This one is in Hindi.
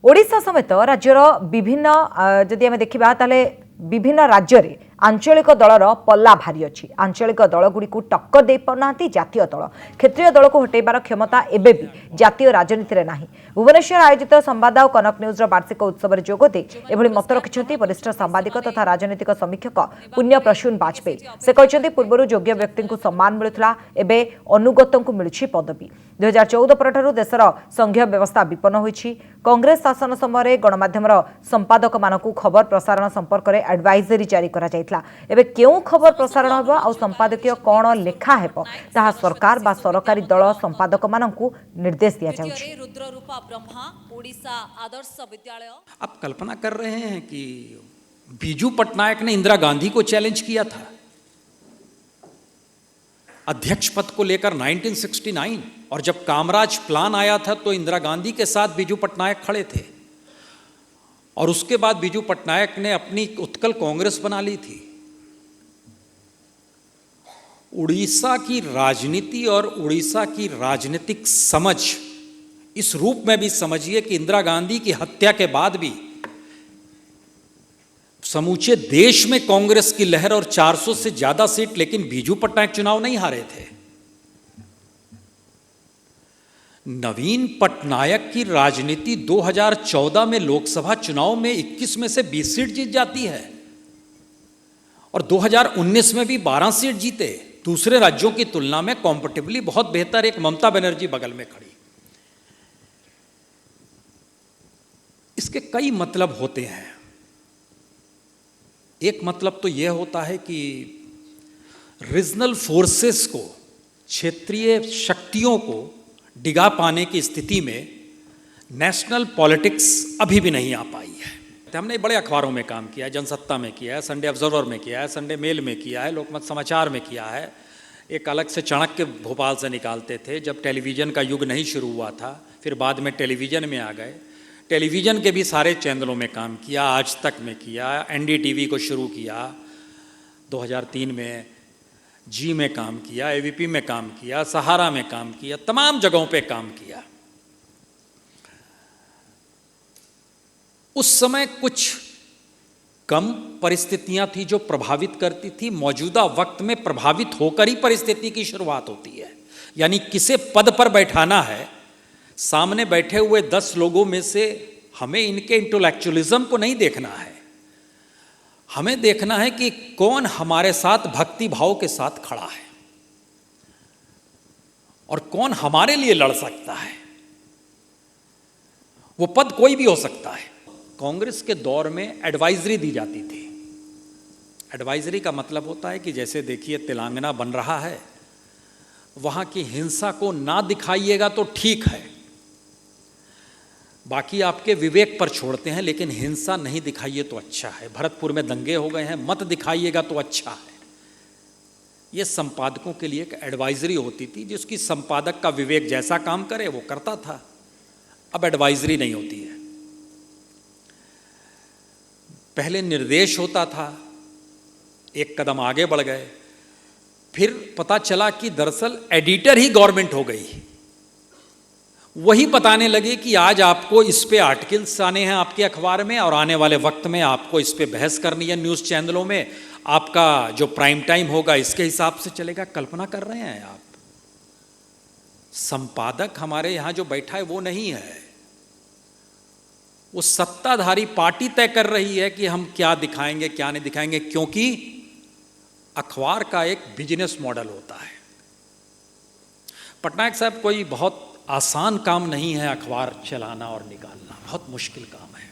ओडिशा समेत राज्यर विभिन्न जदि आम देखा ताले विभिन्न राज्य में आंचलिक दलर पल्ला भारी अच्छी आंचलिक दलगुड़ी टक्कर दे पाना जातीय दल क्षेत्रीय दल को हटेबार क्षमता एबे भी जातीय राजनीति में नाही। भुवनेश्वर आयोजित संवाद और कनक न्यूज वार्षिक उत्सव में जोगदे एभली मत रखिंट वरिष्ठ सांबादिक तथा राजनीतिक समीक्षक पुण्य प्रसून बाजपेयी। से कहते पूर्व योग्य व्यक्ति को सम्मान मिलुला एबे अनुगत को मिलुछि पदवी। 2014 पर देशर संघीय व्यवस्था विपन्न होइछि। कांग्रेस शासन समय गणमाध्यम संपादक मानकु खबर प्रसारण संपर्क में एडवाइजरी जारी करा जायतला। एबे केउ खबर प्रसारण हेबो आ संपादकीय कोन लेखा हेबो ताहा सरकार बा सरकारी दल संपादक मानकु निर्देश दिया जाउछि। रुद्ररूपा ब्रह्मा ओडिशा आदर्श विद्यालय। आप कल्पना कर रहे हैं कि बीजू पटनायक ने इंदिरा गांधी को चैलेंज किया था अध्यक्ष पद को लेकर 1969, और जब कामराज प्लान आया था तो इंदिरा गांधी के साथ बीजू पटनायक खड़े थे, और उसके बाद बीजू पटनायक ने अपनी उत्कल कांग्रेस बना ली थी। उड़ीसा की राजनीति और उड़ीसा की राजनीतिक समझ इस रूप में भी समझिए कि इंदिरा गांधी की हत्या के बाद भी समूचे देश में कांग्रेस की लहर और 400 से ज्यादा सीट, लेकिन बीजू पटनायक चुनाव नहीं हारे थे। नवीन पटनायक की राजनीति 2014 में लोकसभा चुनाव में 21 में से 20 सीट जीत जाती है, और 2019 में भी 12 सीट जीते। दूसरे राज्यों की तुलना में कॉम्पिटिटिवली बहुत बेहतर। एक ममता बनर्जी बगल में खड़ी। इसके कई मतलब होते हैं। एक मतलब तो यह होता है कि रीजनल फोर्सेस को, क्षेत्रीय शक्तियों को डिगा पाने की स्थिति में नेशनल पॉलिटिक्स अभी भी नहीं आ पाई है। हमने बड़े अखबारों में काम किया है, जनसत्ता में किया है, संडे ऑब्जर्वर में किया है, संडे मेल में किया है, लोकमत समाचार में किया है। एक अलग से चाणक्य भोपाल से निकालते थे जब टेलीविज़न का युग नहीं शुरू हुआ था, फिर बाद में टेलीविज़न में आ गए। टेलीविज़न के भी सारे चैनलों में काम किया, आज तक में किया, एनडीटीवी को शुरू किया 2003 में, जी में काम किया, एबीपी में काम किया, सहारा में काम किया, तमाम जगहों पे काम किया। उस समय कुछ कम परिस्थितियां थी जो प्रभावित करती थी। मौजूदा वक्त में प्रभावित होकर ही परिस्थिति की शुरुआत होती है। यानी किसे पद पर बैठाना है, सामने बैठे हुए 10 लोगों में से हमें इनके इंटेलेक्चुअलिज्म को नहीं देखना है, हमें देखना है कि कौन हमारे साथ भक्ति भाव के साथ खड़ा है और कौन हमारे लिए लड़ सकता है। वो पद कोई भी हो सकता है। कांग्रेस के दौर में एडवाइजरी दी जाती थी। एडवाइजरी का मतलब होता है कि जैसे देखिए तेलंगाना बन रहा है, वहां की हिंसा को ना दिखाइएगा तो ठीक है, बाकी आपके विवेक पर छोड़ते हैं, लेकिन हिंसा नहीं दिखाइए तो अच्छा है। भरतपुर में दंगे हो गए हैं, मत दिखाइएगा तो अच्छा है। यह संपादकों के लिए एक एडवाइजरी होती थी, जिसकी संपादक का विवेक जैसा काम करे वो करता था। अब एडवाइजरी नहीं होती है। पहले निर्देश होता था, एक कदम आगे बढ़ गए, फिर पता चला कि दरअसल एडिटर ही गवर्नमेंट हो गई। वही बताने लगे कि आज आपको इस पे आर्टिकल्स आने हैं आपके अखबार में, और आने वाले वक्त में आपको इस पे बहस करनी है न्यूज़ चैनलों में, आपका जो प्राइम टाइम होगा इसके हिसाब से चलेगा। कल्पना कर रहे हैं आप? संपादक हमारे यहाँ जो बैठा है वो नहीं है, वो सत्ताधारी पार्टी तय कर रही है कि हम क्या दिखाएंगे क्या नहीं दिखाएंगे, क्योंकि अखबार का एक बिजनेस मॉडल होता है। पटनायक साहब, कोई बहुत आसान काम नहीं है अखबार चलाना और निकालना, बहुत मुश्किल काम है।